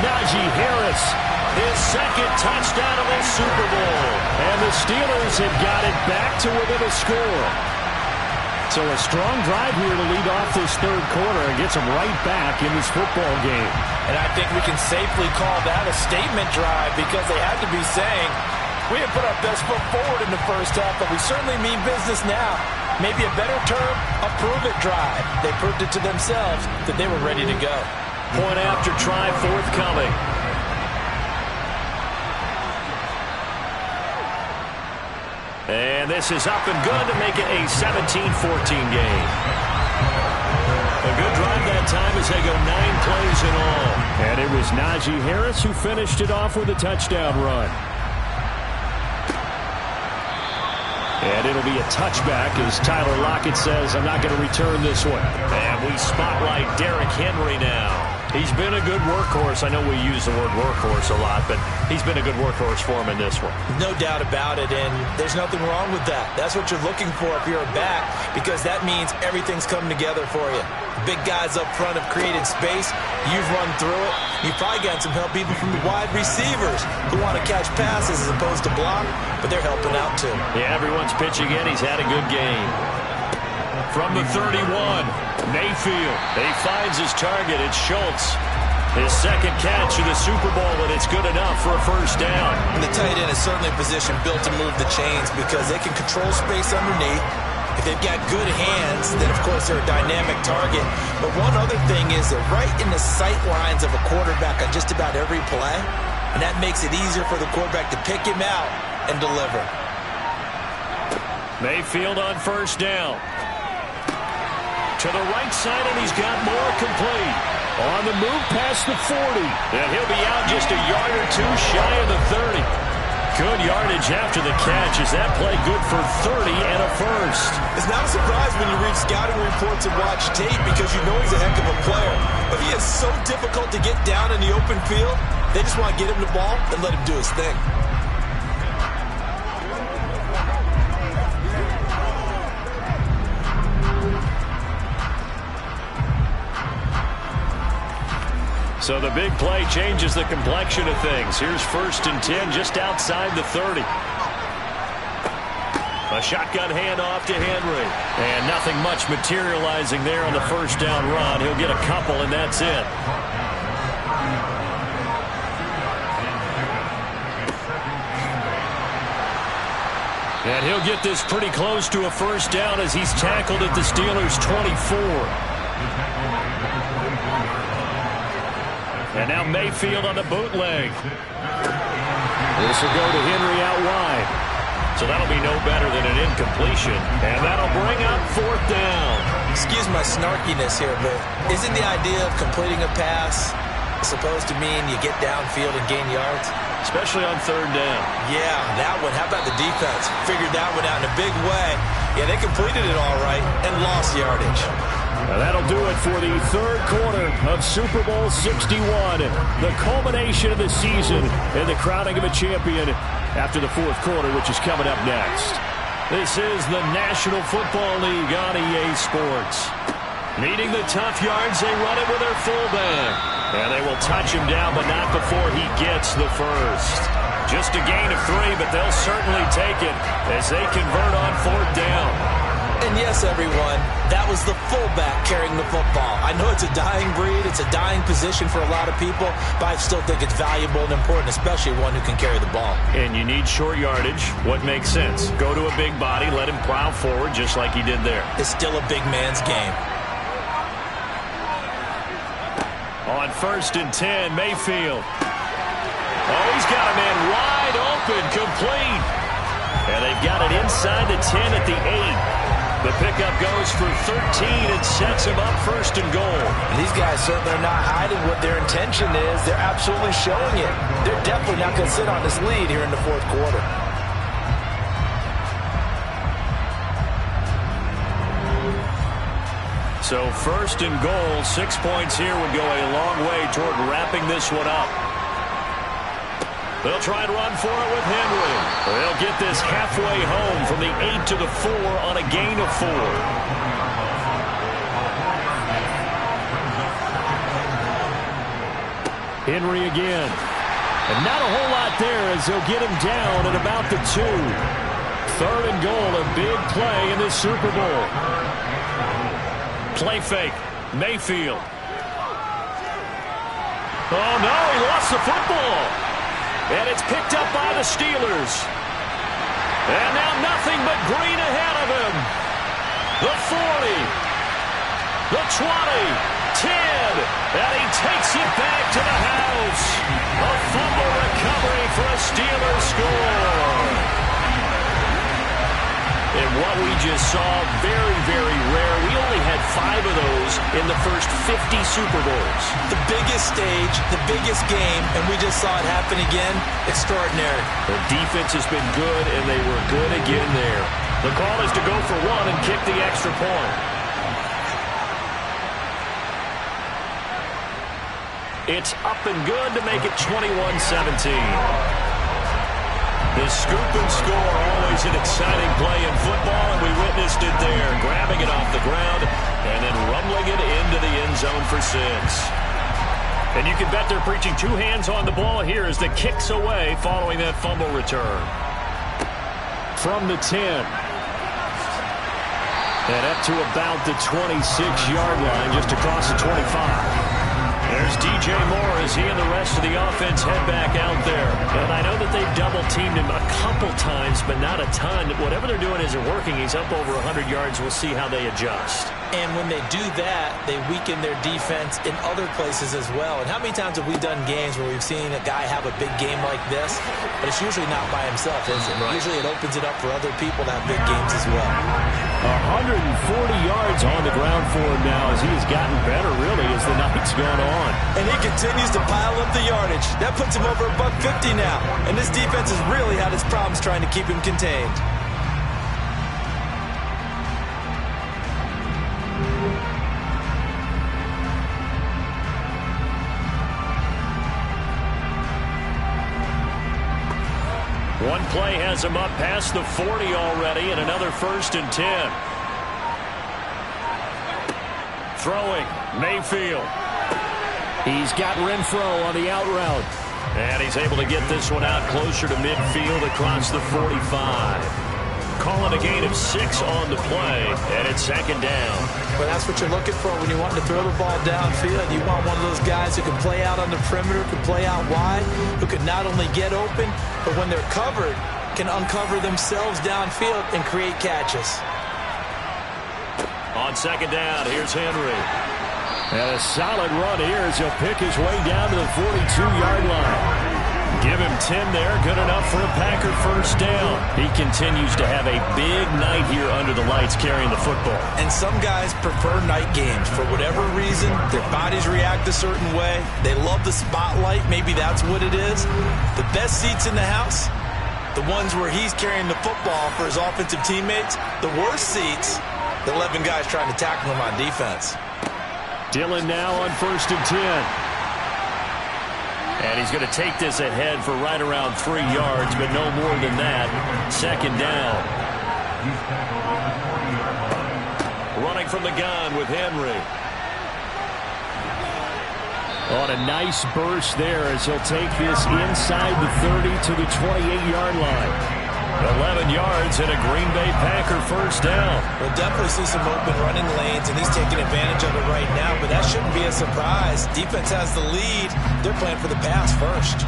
Najee Harris, his 2nd touchdown of the Super Bowl. And the Steelers have got it back to within a score. So a strong drive here to lead off this 3rd quarter and gets them right back in this football game. And I think we can safely call that a statement drive because they had to be saying, we have put our best foot forward in the first half, but we certainly mean business now. Maybe a better term, a prove-it drive. They proved it to themselves that they were ready to go. Point after try forthcoming. And this is up and good to make it a 17-14 game. A good drive that time as they go 9 plays in all. And it was Najee Harris who finished it off with a touchdown run. And it'll be a touchback as Tyler Lockett says, I'm not going to return this one. And we spotlight Derrick Henry now. He's been a good workhorse. I know we use the word workhorse a lot, but he's been a good workhorse for him in this one. No doubt about it, and there's nothing wrong with that. That's what you're looking for if you're a back, because that means everything's coming together for you. The big guys up front have created space. You've run through it. You've probably gotten some help even from the wide receivers who want to catch passes as opposed to block, but they're helping out too. Yeah, everyone's pitching in. He's had a good game. From the 31, Mayfield. He finds his target. It's Schultz. His 2nd catch of the Super Bowl, and it's good enough for a first down. And the tight end is certainly a position built to move the chains because they can control space underneath. If they've got good hands, then of course they're a dynamic target. But one other thing is they're right in the sight lines of a quarterback on just about every play. And that makes it easier for the quarterback to pick him out and deliver. Mayfield on first down. To the right side, and he's got more complete. On the move past the 40. And he'll be out just a yard or two shy of the 30. Good yardage after the catch. Is that play good for 30 and a first? It's not a surprise when you read scouting reports and watch tape because you know he's a heck of a player. But he is so difficult to get down in the open field. They just want to get him the ball and let him do his thing. So the big play changes the complexion of things. Here's 1st and 10 just outside the 30. A shotgun handoff to Henry. And nothing much materializing there on the first down run. He'll get a couple, and that's it. And he'll get this pretty close to a first down as he's tackled at the Steelers' 24. And now Mayfield on the bootleg. This will go to Henry out wide. So that'll be no better than an incompletion. And that'll bring up fourth down. Excuse my snarkiness here, but isn't the idea of completing a pass supposed to mean you get downfield and gain yards? Especially on third down. Yeah, that one. How about the defense? Figured that one out in a big way. Yeah, they completed it all right and lost yardage. Now that'll do it for the third quarter of Super Bowl 61. The culmination of the season and the crowning of a champion after the fourth quarter, which is coming up next. This is the National Football League on EA Sports. Needing the tough yards, they run it with their fullback. And they will touch him down, but not before he gets the first. Just a gain of 3, but they'll certainly take it as they convert on fourth down. And yes, everyone, that was the fullback carrying the football. I know it's a dying breed, it's a dying position for a lot of people, but I still think it's valuable and important, especially one who can carry the ball. And you need short yardage. What makes sense? Go to a big body, let him plow forward just like he did there. It's still a big man's game. On 1st and 10, Mayfield. Oh, he's got a man wide open, complete. And they've got it inside the 10 at the 8. The pickup goes for 13 and sets him up 1st and goal. And these guys certainly are not hiding what their intention is. They're absolutely showing it. They're definitely not going to sit on this lead here in the fourth quarter. So 1st and goal, 6 points here would go a long way toward wrapping this one up. They'll try and run for it with Henry. They'll get this halfway home from the 8 to the 4 on a gain of 4. Henry again. And not a whole lot there as they'll get him down at about the 2. 3rd and goal, a big play in this Super Bowl. Play fake. Mayfield. Oh, no, he lost the football. And it's picked up by the Steelers. And now nothing but green ahead of him. The 40. The 20. 10. And he takes it back to the house. A fumble recovery for a Steelers score. And what we just saw, very, very rare. We only had 5 of those in the first 50 Super Bowls. The biggest stage, the biggest game, and we just saw it happen again. Extraordinary. The defense has been good, and they were good again there. The call is to go for 1 and kick the extra point. It's up and good to make it 21-17. The scoop and score, always an exciting play in football, and we witnessed it there, grabbing it off the ground and then rumbling it into the end zone for 6. And you can bet they're preaching 2 hands on the ball here as the kick's away following that fumble return. From the 10. And up to about the 26-yard line, just across the 25. There's DJ Moore as he and the rest of the offense head back out there. And I know that they've double-teamed him a couple times, but not a ton. Whatever they're doing isn't working. He's up over 100 yards. We'll see how they adjust. And when they do that, they weaken their defense in other places as well. And how many times have we done games where we've seen a guy have a big game like this, but it's usually not by himself, is it? Right. Usually it opens it up for other people to have big games as well. 140 yards on the ground for him now as he has gotten better, really, as the night's gone on. And he continues to pile up the yardage. That puts him over $150 now. And this defense has really had its problems trying to keep him contained. One play has him up past the 40 already, and another 1st and 10. Throwing, Mayfield. He's got Renfro on the out route. And he's able to get this one out closer to midfield across the 45. Calling a gain of 6 on the play, and it's 2nd down. Well, that's what you're looking for when you want to throw the ball downfield. You want one of those guys who can play out on the perimeter, can play out wide, who can not only get open, but when they're covered, can uncover themselves downfield and create catches. On second down, here's Henry. And a solid run here as he'll pick his way down to the 42-yard line. Give him 10 there, good enough for a Packer first down. He continues to have a big night here under the lights carrying the football. And some guys prefer night games. For whatever reason, their bodies react a certain way. They love the spotlight. Maybe that's what it is. The best seats in the house, the ones where he's carrying the football for his offensive teammates. The worst seats, the 11 guys trying to tackle him on defense. Dillon now on 1st and 10. And he's going to take this ahead for right around 3 yards, but no more than that. Second down. Running from the gun with Henry. On a nice burst there as he'll take this inside the 30 to the 28-yard line. 11 yards and a Green Bay Packer first down. We'll definitely see some open running lanes, and he's taking advantage of it right now, but that shouldn't be a surprise. Defense has the lead. They're playing for the pass first.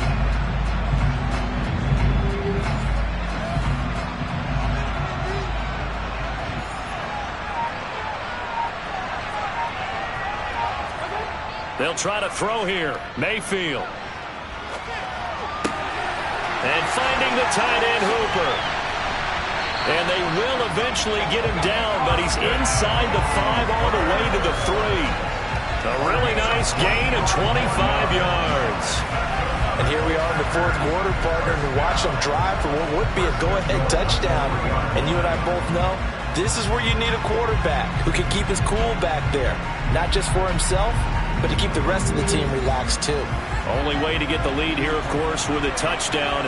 They'll try to throw here. Mayfield. And finding the tight end Hooper. And they will eventually get him down, but he's inside the 5 all the way to the 3. A really nice gain of 25 yards. And here we are in the 4th quarter, partner, and watch them drive for what would be a go-ahead touchdown. And you and I both know this is where you need a quarterback who can keep his cool back there. Not just for himself, but to keep the rest of the team relaxed too. Only way to get the lead here, of course, with a touchdown.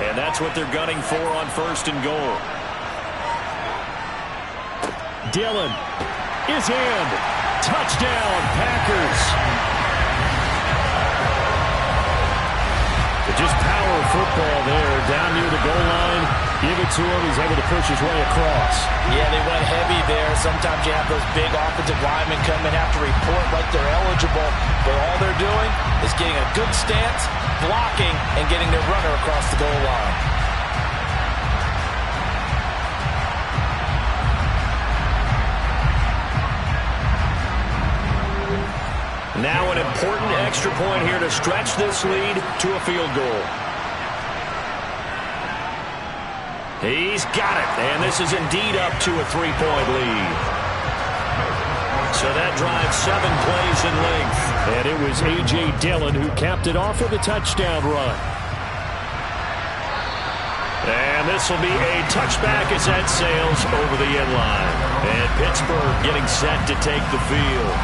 And that's what they're gunning for on 1st and goal. Dillon is in. Touchdown, Packers. But just power football there down near the goal line. Give it to him. He's able to push his way across. Yeah, they went heavy there. Sometimes you have those big offensive linemen come and have to report like they're eligible, but all they're doing is getting a good stance, blocking, and getting their runner across the goal line. Now an important extra point here to stretch this lead to a field goal. He's got it, and this is indeed up to a 3-point lead. So that drives 7 plays in length. And it was A.J. Dillon who capped it off with a touchdown run. And this will be a touchback as that sails over the end line. And Pittsburgh getting set to take the field.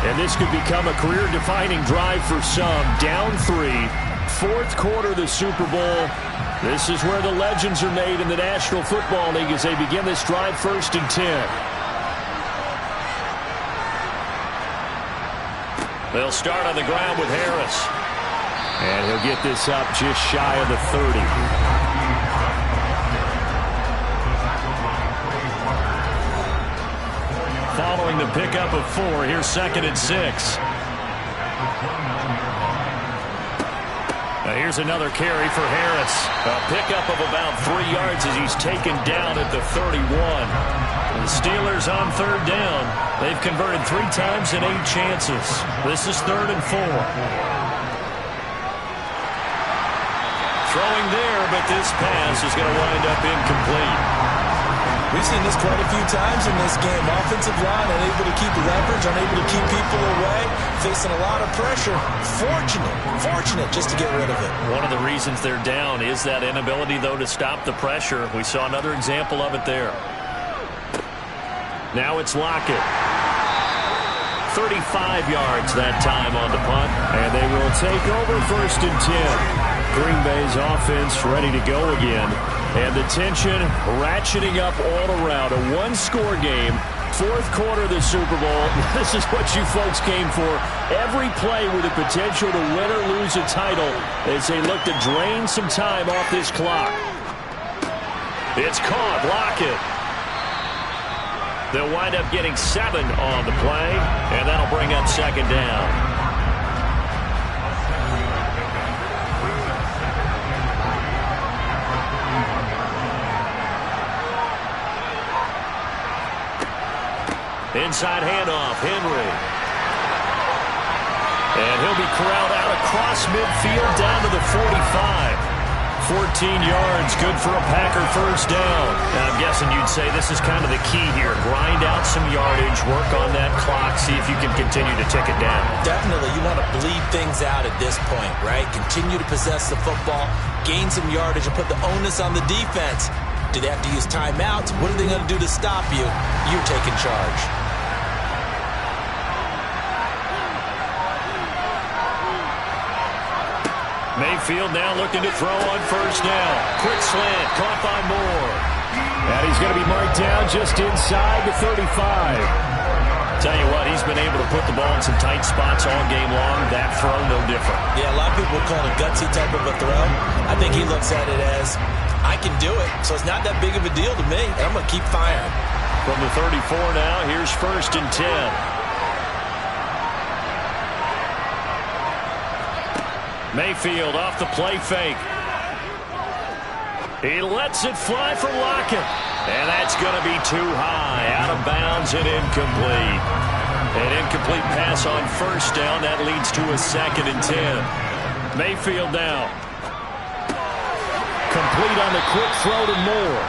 And this could become a career-defining drive for some. Down 3, 4th quarter of the Super Bowl. This is where the legends are made in the National Football League as they begin this drive 1st and 10. They'll start on the ground with Harris. And he'll get this up just shy of the 30. Following the pickup of 4, here's 2nd and 6. Now here's another carry for Harris. A pickup of about 3 yards as he's taken down at the 31. The Steelers on 3rd down. They've converted 3 times in 8 chances. This is 3rd and 4. Throwing there, but this pass is going to wind up incomplete. We've seen this quite a few times in this game. Offensive line unable to keep leverage, unable to keep people away, facing a lot of pressure. Fortunate just to get rid of it. One of the reasons they're down is that inability, though, to stop the pressure. We saw another example of it there. Now it's Lockett. 35 yards that time on the punt, and they will take over 1st and 10. Green Bay's offense ready to go again. And the tension ratcheting up all around. A 1-score game. 4th quarter of the Super Bowl. This is what you folks came for. Every play with the potential to win or lose a title as they look to drain some time off this clock. It's caught. Lockett. They'll wind up getting 7 on the play, and that'll bring up 2nd down. Inside handoff, Henry. And he'll be corralled out across midfield down to the 45. 14 yards, good for a Packer first down. Now, I'm guessing you'd say this is kind of the key here. Grind out some yardage, work on that clock, see if you can continue to tick it down. Definitely, you want to bleed things out at this point, right? Continue to possess the football, gain some yardage, and put the onus on the defense. Do they have to use timeouts? What are they going to do to stop you? You're taking charge. Mayfield now looking to throw on first down. Quick slant, caught by Moore. And he's going to be marked down just inside the 35. Tell you what, he's been able to put the ball in some tight spots all game long. That throw, no different. Yeah, a lot of people would call it a gutsy type of a throw. I think he looks at it as, I can do it, so it's not that big of a deal to me, and I'm going to keep firing. From the 34 now, here's 1st and 10. Mayfield off the play fake. He lets it fly for Lockett. And that's going to be too high. Out of bounds and incomplete. An incomplete pass on first down. That leads to a 2nd and 10. Mayfield now. Complete on the quick throw to Moore.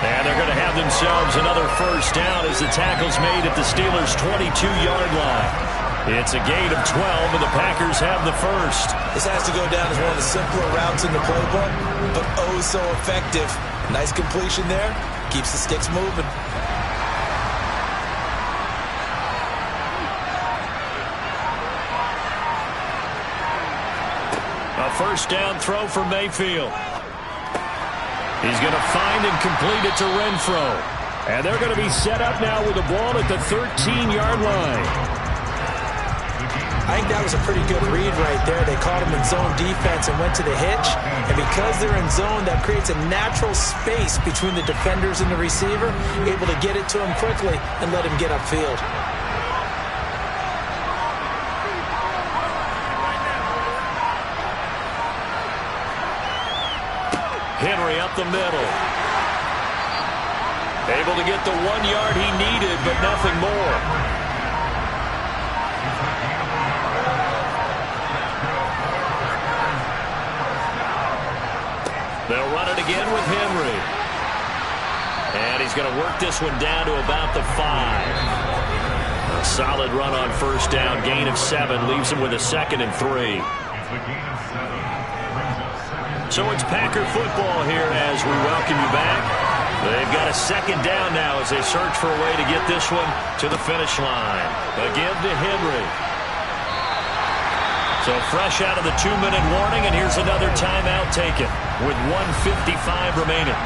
And they're going to have themselves another first down as the tackle's made at the Steelers' 22-yard line. It's a gain of 12, and the Packers have the first. This has to go down as one of the simpler routes in the playbook, but oh so effective. Nice completion there. Keeps the sticks moving. A first down throw for Mayfield. He's going to find and complete it to Renfro. And they're going to be set up now with the ball at the 13-yard line. I think that was a pretty good read right there. They caught him in zone defense and went to the hitch. And because they're in zone, that creates a natural space between the defenders and the receiver, able to get it to him quickly and let him get upfield. Henry up the middle. Able to get the 1 yard he needed, but nothing more. They'll run it again with Henry. And he's going to work this one down to about the 5. A solid run on first down. Gain of 7 leaves him with a 2nd and 3. So it's Packer football here as we welcome you back. They've got a 2nd down now as they search for a way to get this one to the finish line. Again to Henry. So fresh out of the 2-minute warning, and here's another timeout taken with 1:55 remaining.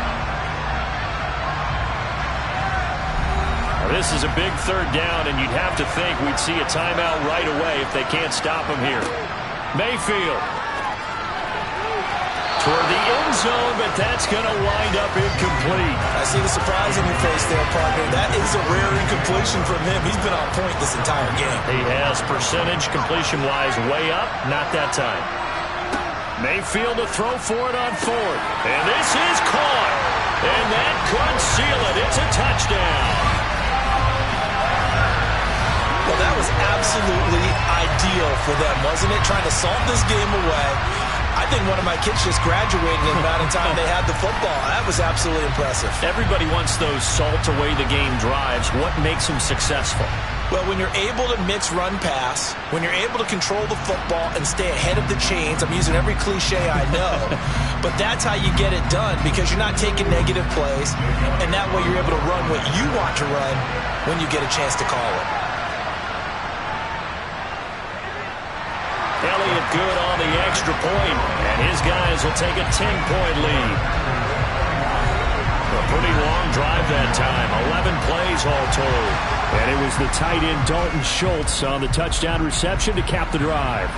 Now, this is a big 3rd down, and you'd have to think we'd see a timeout right away if they can't stop him here. Mayfield toward the end zone, but that's going to wind up incomplete. I see the surprise in your face there, partner. That is a rare incompletion from him. He's been on point this entire game. He has percentage completion-wise way up. Not that time. Mayfield to throw for it on 4th. And this is caught. And that could seal it. It's a touchdown. Well, that was absolutely ideal for them, wasn't it? Trying to salt this game away. I think one of my kids just graduated in the amount of time they had the football. That was absolutely impressive. Everybody wants those salt-away-the-game drives. What makes them successful? Well, when you're able to mix run-pass, when you're able to control the football and stay ahead of the chains, I'm using every cliche I know, but that's how you get it done because you're not taking negative plays, and that way you're able to run what you want to run when you get a chance to call it. Elliott good on the extra point, and his guys will take a 10-point lead. A pretty long drive that time, 11 plays all told. And it was the tight end Dalton Schultz on the touchdown reception to cap the drive.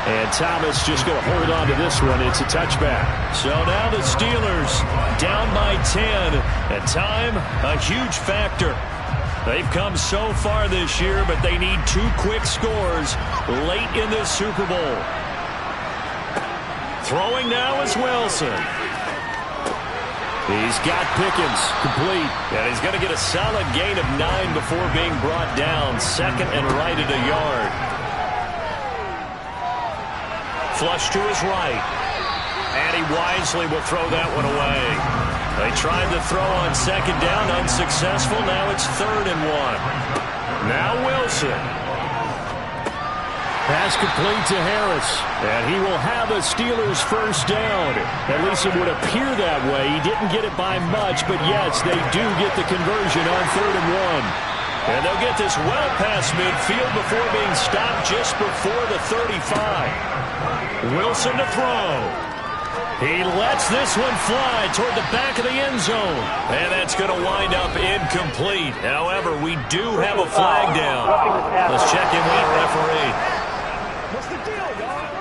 And Thomas just going to hold on to this one. It's a touchback. So now the Steelers down by 10. At time, a huge factor. They've come so far this year, but they need 2 quick scores late in this Super Bowl. Throwing now is Wilson. He's got Pickens complete. And he's going to get a solid gain of 9 before being brought down. Second and right at a yard. Flush to his right. And he wisely will throw that one away. They tried to throw on second down, unsuccessful. Now it's 3rd and 1. Now Wilson. Pass complete to Harris. And he will have a Steelers first down. At least it would appear that way. He didn't get it by much, but yes, they do get the conversion on 3rd and 1. And they'll get this well past midfield before being stopped just before the 35. Wilson to throw. He lets this one fly toward the back of the end zone. And that's going to wind up incomplete. However, we do have a flag down. Let's check in with the referee. What's the deal, y'all?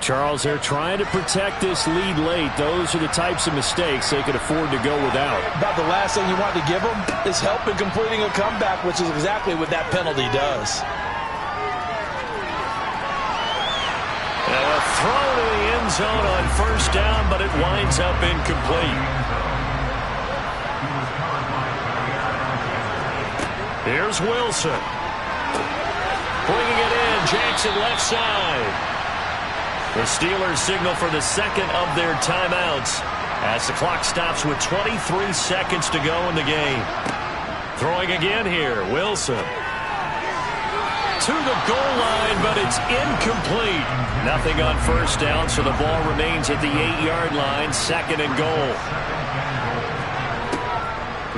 Charles, they're trying to protect this lead late. Those are the types of mistakes they could afford to go without. About the last thing you want to give them is help in completing a comeback, which is exactly what that penalty does. Now a throw to the end zone on first down, but it winds up incomplete. Here's Wilson. Bringing it in, Jackson left side. The Steelers signal for the second of their timeouts as the clock stops with 23 seconds to go in the game. Throwing again here, Wilson. To the goal line, but it's incomplete. Nothing on first down, so the ball remains at the 8-yard line, 2nd and goal.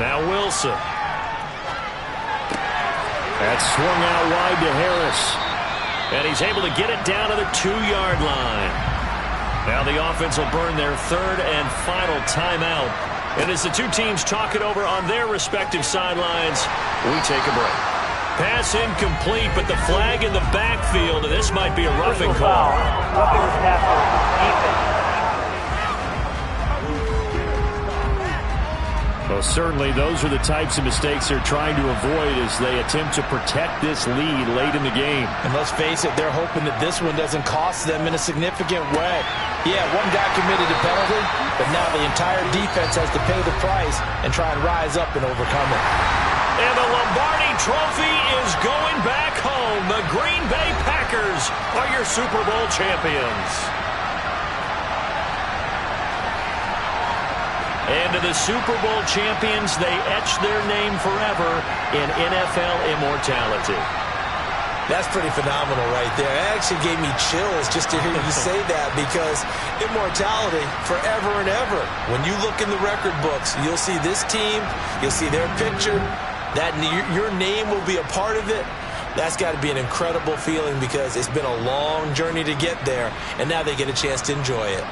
Now Wilson. That's swung out wide to Harris. And he's able to get it down to the 2-yard line. Now the offense will burn their 3rd and final timeout. And as the two teams talk it over on their respective sidelines, we take a break. Pass incomplete, but the flag in the backfield, and this might be a roughing call. Roughing the tackle, defense. Well, certainly those are the types of mistakes they're trying to avoid as they attempt to protect this lead late in the game. And let's face it, they're hoping that this one doesn't cost them in a significant way. Yeah, one guy committed a penalty, but now the entire defense has to pay the price and try and rise up and overcome it. And the Lombardi Trophy is going back home. The Green Bay Packers are your Super Bowl champions. And to the Super Bowl champions, they etch their name forever in NFL immortality. That's pretty phenomenal right there. It actually gave me chills just to hear you say that, because immortality forever and ever. When you look in the record books, you'll see this team, you'll see their picture, that your name will be a part of it. That's got to be an incredible feeling, because it's been a long journey to get there, and now they get a chance to enjoy it.